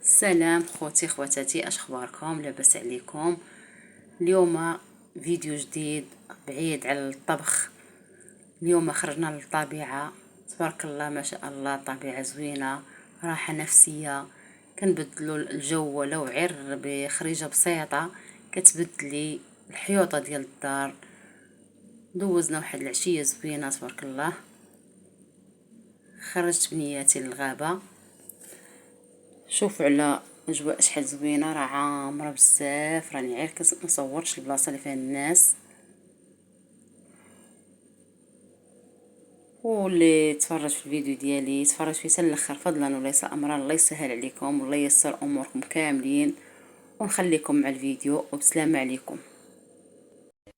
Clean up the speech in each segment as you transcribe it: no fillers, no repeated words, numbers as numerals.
سلام خوتي خواتاتي، اش اخباركم؟ لاباس عليكم؟ اليوم فيديو جديد بعيد على الطبخ. اليوم خرجنا للطبيعة، تبارك الله ما شاء الله، طبيعة زوينة، راحة نفسية، كنبدلوا الجو ولو عر بخريجة بسيطة كتبدلي الحيوطة ديال الدار. دوزنا واحد العشية زوينة تبارك الله. خرجت بنياتي للغابة، شوفوا على اجواء شحال زوينه، راه عامره بزاف، راني غير كنصورش البلاصه اللي فيها الناس. واللي تفرج في الفيديو ديالي تفرج فيه حتى الاخر فضلا وليس امرا. الله يسهل عليكم والله ييسر اموركم كاملين، ونخليكم مع الفيديو وبسلامه عليكم.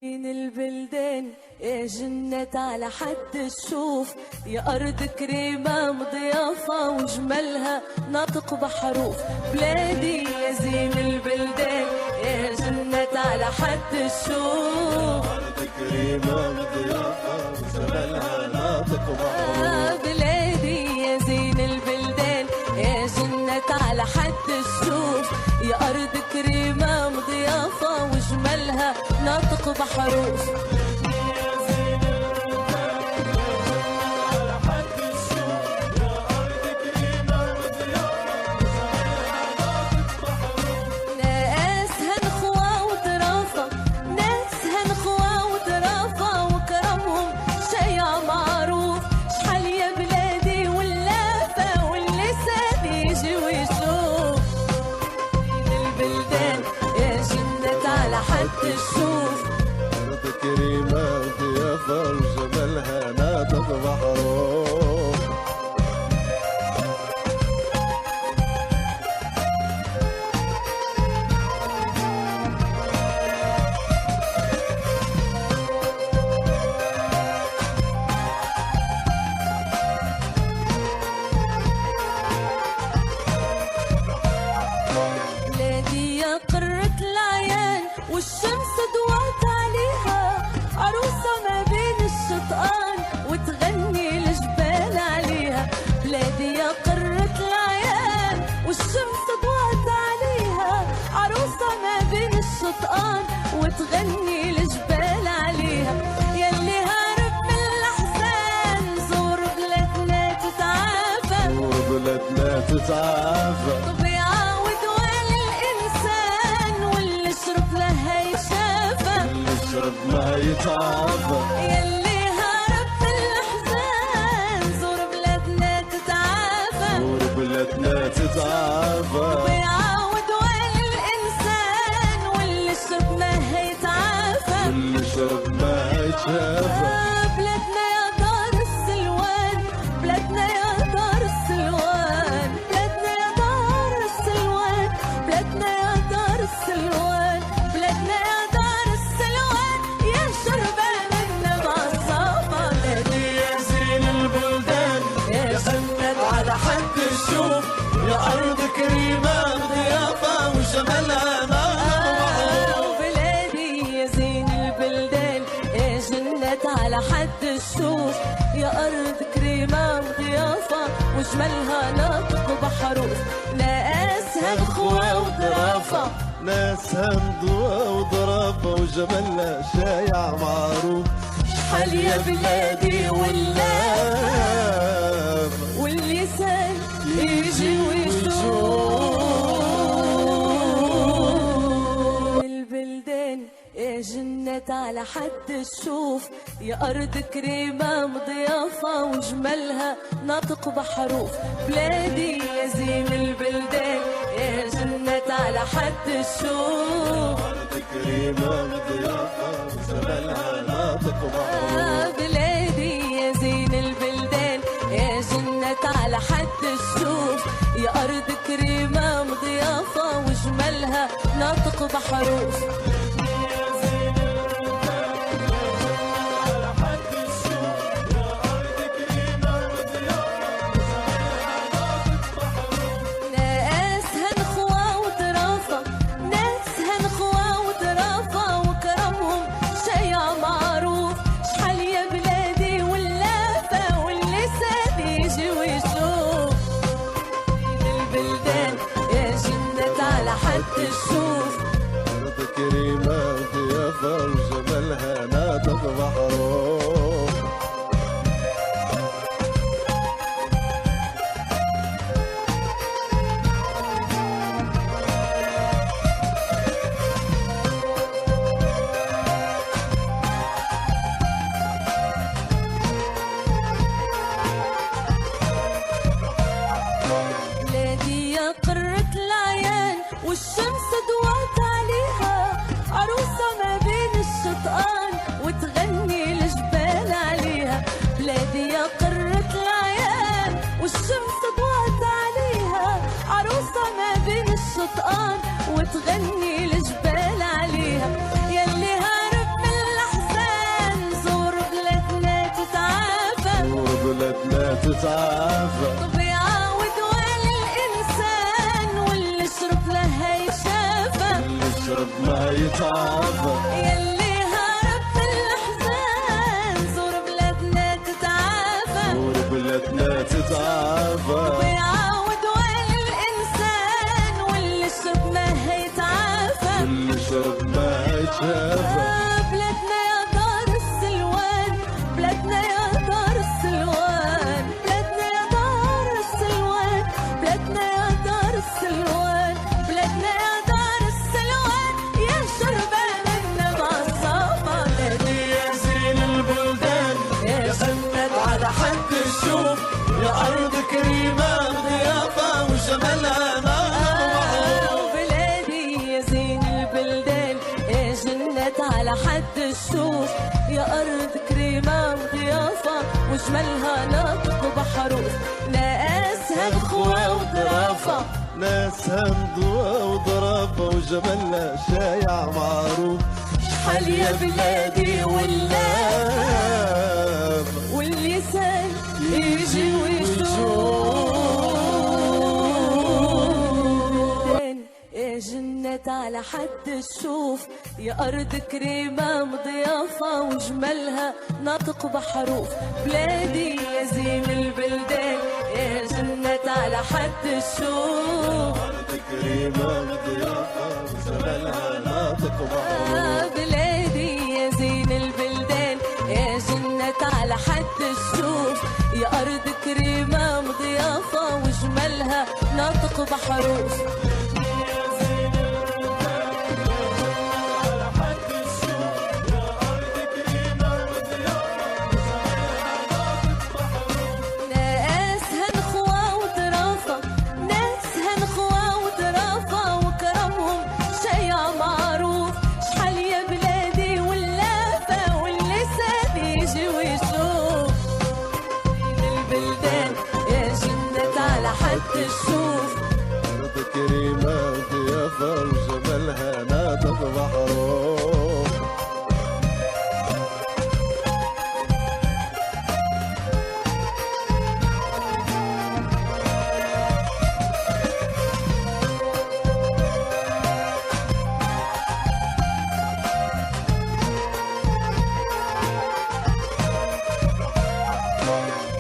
من البلدان يا جنة على حد الشوف، يا أرض كريمة مضيافة وجمالها ناطق بحروف. بلادي يا زين البلدان يا جنة على حد الشوف، أرض كريمة مضيافة وجمالها ناطق بحروف. بلادي يا زين البلدان يا جنة على حد الشوف، يا أرض كريمة مضيافة وجمالها ناطق بحروف. الشوف أرض كريمة ضيافة وجمالها ناطق بحروف. بلادي يا قرة العيان والشمس ضوات عليها، عروسة ما بين الشطآن وتغني الجبال عليها. بلادي يا قرة العيان والشمس ضوات عليها، عروسة ما بين الشطآن وتغني الجبال عليها. يلي هارب من الأحزان زور بلادنا تتعافى، زور بلادنا تتعافى. ما يتعافى يلي هرب في الأحزان زور بلادنا تتعافى، زور بلادنا تتعافى. ويعاود وين الإنسان واللي شرب ما هيتعافى، واللي شرب ما هيتعافى. بلادنا يا دار السلوان، بلادنا يا دار السلوان، بلادنا يا دار السلوان، بلادنا يا دار السلوان، بلادنا يا دار السلوان، يا شربان النبع الصافى. بلادي يا زين البلدان يا جنة على حد الشوف، يا أرض كريمة ضيافة وجمالها ناطق. بلادي يا زين البلدان يا جنة على حد الشوف، يا أرض كريمة وضيافة وجمالها ناطق بحروف. ناسها الخوة وظرافة، ناسها مضوى وظرافة وجمالها شايع معروف. شحال يا بلادي واللافة واللسان يجي ويشوف. البلدان يا جنة على حد الشوف، يا أرض كريمة مضيافة وجمالها ناطق بحروف. بلادي يا زين البلدان يا جنة على حد الشوف، أرض كريمة ضيافة وجمالها ناطق بحروف. بلادي يا زين البلدان يا جنة على حد الشوف، يا أرض كريمة مضيافة وجمالها ناطق بحروف. تشوف. أرض كريمة ضيافة وجمالها ناطق بحروف. بلادي يا قرة العيان والشمس ضوات عليها، عروسة ما بين الشطآن وتغني الجبال عليها. بلادي يا قرة العيان والشمس ضوات عليها، عروسة ما بين الشطآن وتغني الجبال عليها. يلي هارب من الأحزان زور بلادنا تتعافى، زور بلادنا تتعافى. طبيعة ودوال الإنسان واللي شرب لها يشافى، اللي يشرب ما يتعافى. يلي هارب من الأحزان زور بلادنا تتعافى، زور بلادنا تتعافى. طبيعة ودوال الإنسان واللي شرب ما يتعافى. اللي يشرب ما يتشافى. بلادنا يا دار السلوان، بلادنا يا دار السلوان، بلادنا يا دار السلوان، بلادنا يا دار السلوان، بلادنا يا دار السلوان، يا شربان النبع الصافا. بلادي يا زين البلدان يا سند على حد الشوف، يا أرض كريمة ضيافة وجمالها ناطق. بلادي يا زين البلدان يا جنة على حد الشوف، يا أرض كريمة وضيافة وجمالها ناطق بحروف. ناسها الخوة وظرافة، ناسها مضوى وضرافة وجمالها شايع معروف. شحال يا بلادي واللام واللسان يجي ويشوف. يا جنة على حد الشوف، يا أرض كريمة مضيافة وجمالها ناطق بحروف. بلادي يا زين البلدان يا جنة على حد الشوف. أرض كريمة ضيافة وجمالها ناطق بحروف. بلادي يا زين البلدان يا جنة على حد الشوف، يا أرض كريمة مضيافة وجمالها ناطق بحروف. ناسها نخوة وظرافة، ناسها نخوة وظرافة وكرمهم شيع معروف. شحال يا بلادي واللافة واللسان يجي ويشوف. البلدان يا جنة على حد الشوف. أرض كريمة ضيافة وجمالها ناطق بحروف.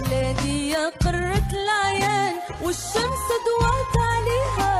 بلادي يا قرة العيان والشمس ضوات عليها،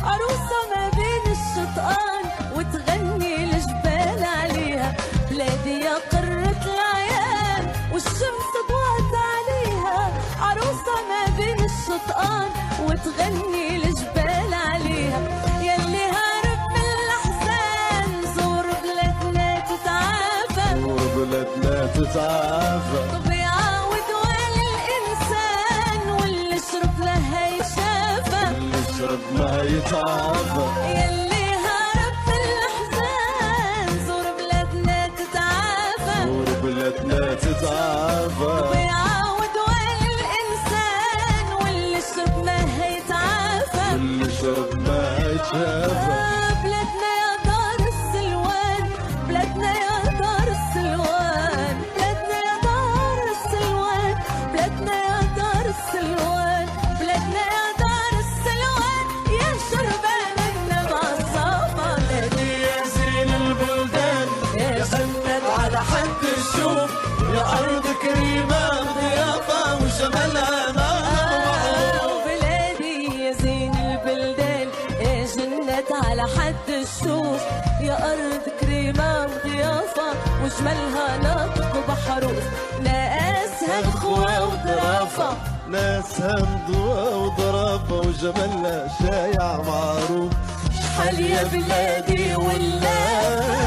عروسة ما بين الشطآن وتغني الجبال عليها. بلادي يا قرة العيان والشمس ضوات عليها، عروسة ما بين الشطآن وتغني الجبال عليها. يلي هارب من الأحزان زور بلادنا تتعافى، زور بلادنا تتعافى. طبيعة ودوال الإنسان واللي شرب لها يشافى، اللي يشرب ما يتعافى. يلي هارب من الأحزان زور بلادنا تتعافى، زور بلادنا تتعافى. طبيعة ودوال الإنسان واللي شرب ما يتعافى. اللي يشرب ما يتشافى. بلادنا يا دار السلوان، بلادنا يا دار السلوان، بلادنا يا دار السلوان، بلادنا يا دار السلوان، بلادنا يا دار السلوان، يا شربان النبع الصافا. بلادي يا زين البلدان يا سند على حد الشوف، يا أرض كريمة ضيافة وجمالها ناطق بحروف. بلادي يا زين البلدان يا جنة جنة على حد الشوف، يا أرض كريمة وضيافة وجمالها ناطق بحروف، ناسها نخوة وظرافة، ناسها نضوى وضرافة وجمالها شايع معروف. شحال يا بلادي واللافة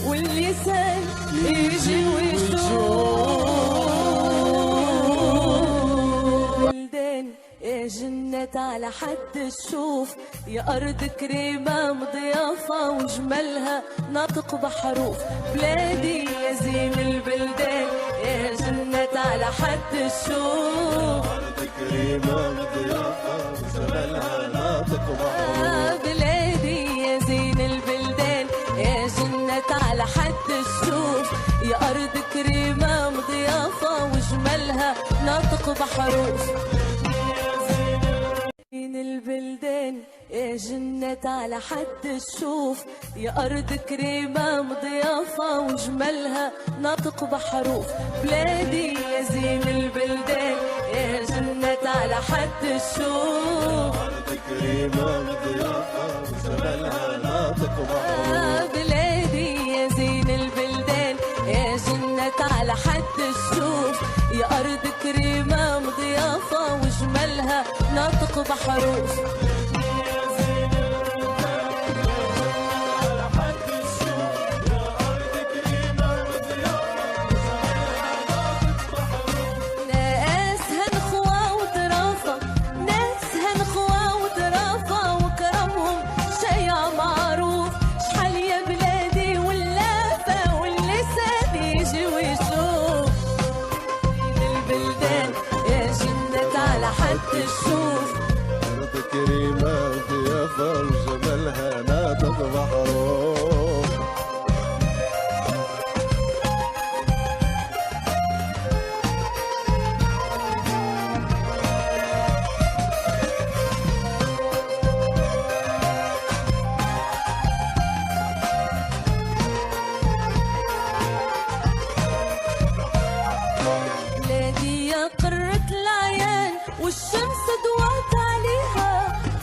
واللسان يجي ويشوف، بلدان يا جنة على حد الشوف، يا أرض كريمة مضيافة وجمالها ناطق بحروف، بلادي يا زين البلدان يا جنة على حد الشوف، أرض كريمة مضيافة وجمالها ناطق بحروف. بلادي يا زين البلدان يا جنة على حد الشوف، يا أرض كريمة مضيافة وجمالها ناطق بحروف، زين البلدان يا جنة على حد الشوف، يا أرض كريمة مضيافة وجمالها ناطق بحروف، بلادي يا زين البلدان يا جنة على حد الشوف، أرض كريمة مضيافة وجمالها ناطق بحروف. بلادي يا زين البلدان يا جنة على حد الشوف، يا أرض كريمة مضيافة وجمالها ناطق بحروف، ناسها نخوة وظرافة، ناسها نخوة وظرافة وكرمهم شيع معروف، شحال يا بلادي واللافة واللسان يجي ويشوف، البلدان يا جنة على حد الشوف، أرض كريمة وضيافة وجمالها ناطق بحروف. بلادي يا قرة العيان والشمس ضوات عليها،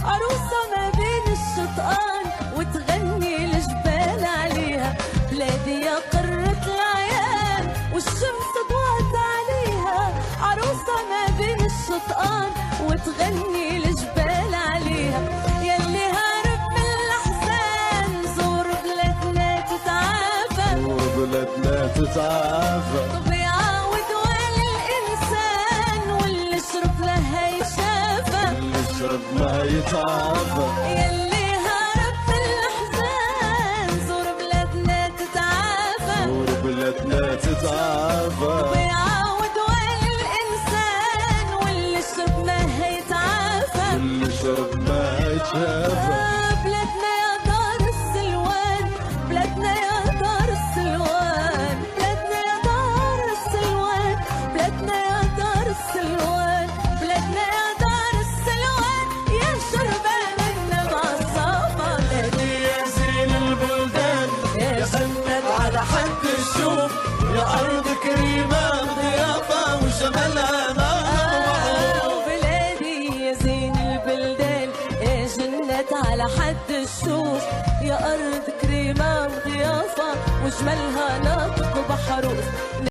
عروسة ما بين الشطآن وتغني الجبال عليها، بلادي يا قرة العيان والشمس ضوات عليها، عروسة ما بين الشطآن وتغني الجبال عليها، يلي هارب من الأحزان زور بلادنا تتعافى، وبلادنا تتعافى، طبيعة ودوال الإنسان واللي شرب لها يشافى، اللي شرب ما يتعافى. يلي هارب من الأحزان زور بلادنا تتعافى، وبلادنا تتعافى، طبيعة ودوال الإنسان واللي شرب لها يتعافى، اللي شرب ما يتعافى. بلادنا يا دار السلوان، بلادنا يا دار السلوان، بلادنا يا دار السلوان، بلادنا يا دار السلوان، بلادنا يا دار السلوان، يا شربان النبع الصافى، بلادي يا زين البلدان يا جنة على حد الشوف، يا أرض كريمة ضيافة وجمالها ناطق بحروف. بلادي يا زين البلدان يا جنة على حد الشوف، يا أرض كريمة وضيافة وجمالها ناطق بحروف.